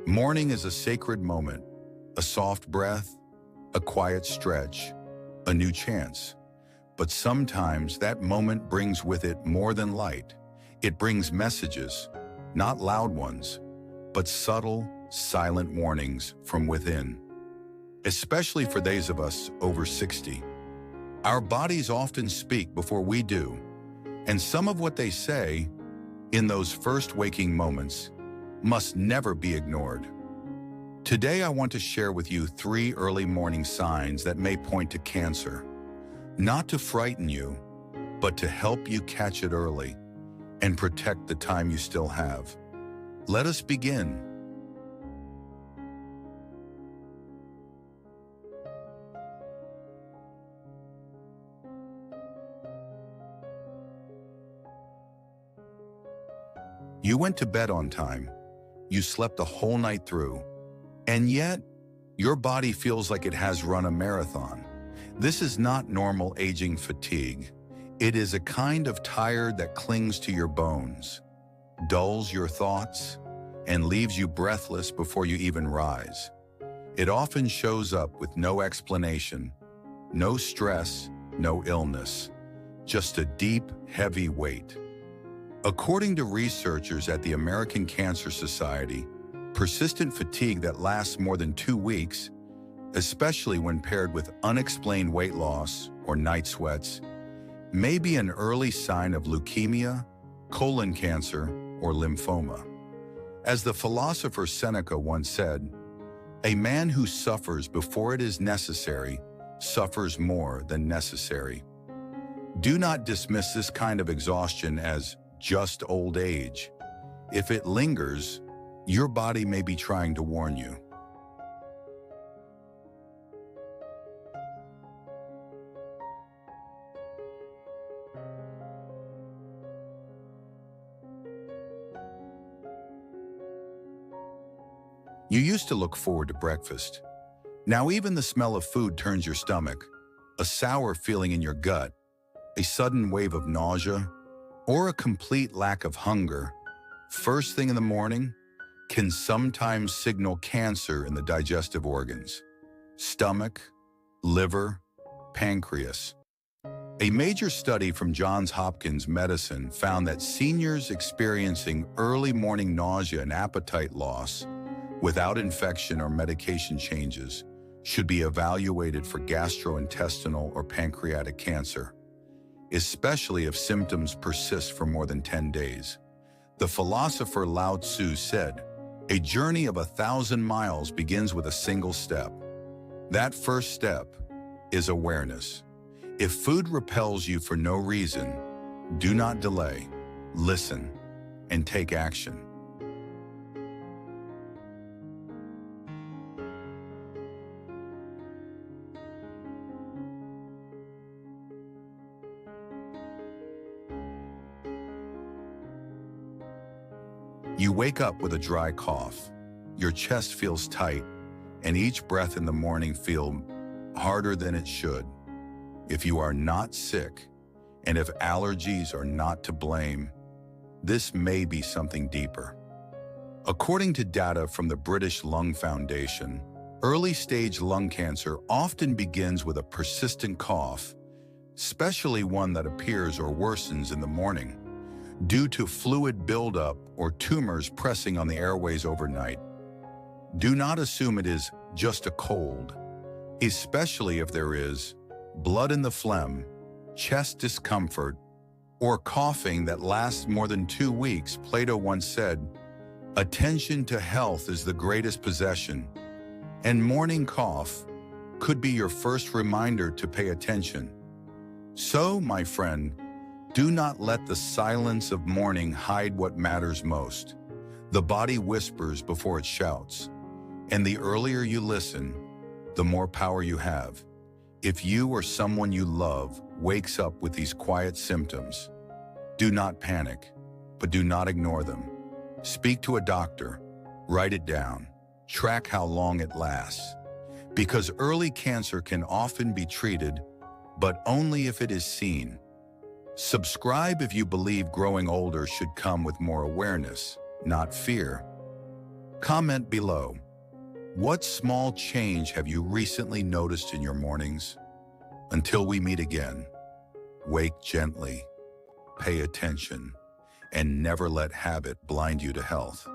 Morning is a sacred moment, a soft breath, a quiet stretch, a new chance. But sometimes that moment brings with it more than light. It brings messages, not loud ones, but subtle, silent warnings from within. Especially for those of us over 60. Our bodies often speak before we do, and some of what they say, in those first waking moments, must never be ignored. Today I want to share with you 3 early morning signs that may point to cancer. Not to frighten you, but to help you catch it early and protect the time you still have. Let us begin. You went to bed on time. You slept the whole night through. And yet, your body feels like it has run a marathon. This is not normal aging fatigue. It is a kind of tired that clings to your bones, dulls your thoughts, and leaves you breathless before you even rise. It often shows up with no explanation, no stress, no illness, just a deep, heavy weight. According to researchers at the American Cancer Society, persistent fatigue that lasts more than 2 weeks, especially when paired with unexplained weight loss or night sweats, may be an early sign of leukemia, colon cancer, or lymphoma. As the philosopher Seneca once said, "A man who suffers before it is necessary suffers more than necessary." Do not dismiss this kind of exhaustion as just old age. If it lingers, your body may be trying to warn you. You used to look forward to breakfast. Now even the smell of food turns your stomach, a sour feeling in your gut, a sudden wave of nausea, or a complete lack of hunger, first thing in the morning, can sometimes signal cancer in the digestive organs, stomach, liver, pancreas. A major study from Johns Hopkins Medicine found that seniors experiencing early morning nausea and appetite loss without infection or medication changes should be evaluated for gastrointestinal or pancreatic cancer, especially if symptoms persist for more than 10 days. The philosopher Lao Tzu said, "A journey of 1,000 miles begins with a single step." That first step is awareness. If food repels you for no reason, do not delay, listen, and take action. You wake up with a dry cough. Your chest feels tight, and each breath in the morning feels harder than it should. If you are not sick, and if allergies are not to blame, this may be something deeper. According to data from the British Lung Foundation, early-stage lung cancer often begins with a persistent cough, especially one that appears or worsens in the morning, due to fluid buildup or tumors pressing on the airways overnight. Do not assume it is just a cold, especially if there is blood in the phlegm, chest discomfort, or coughing that lasts more than 2 weeks. Plato once said, "Attention to health is the greatest possession," and morning cough could be your first reminder to pay attention. So, my friend, do not let the silence of morning hide what matters most. The body whispers before it shouts, and the earlier you listen, the more power you have. If you or someone you love wakes up with these quiet symptoms, do not panic, but do not ignore them. Speak to a doctor, write it down, track how long it lasts. Because early cancer can often be treated, but only if it is seen. Subscribe if you believe growing older should come with more awareness, not fear. Comment below. What small change have you recently noticed in your mornings? Until we meet again, wake gently, pay attention, and never let habit blind you to health.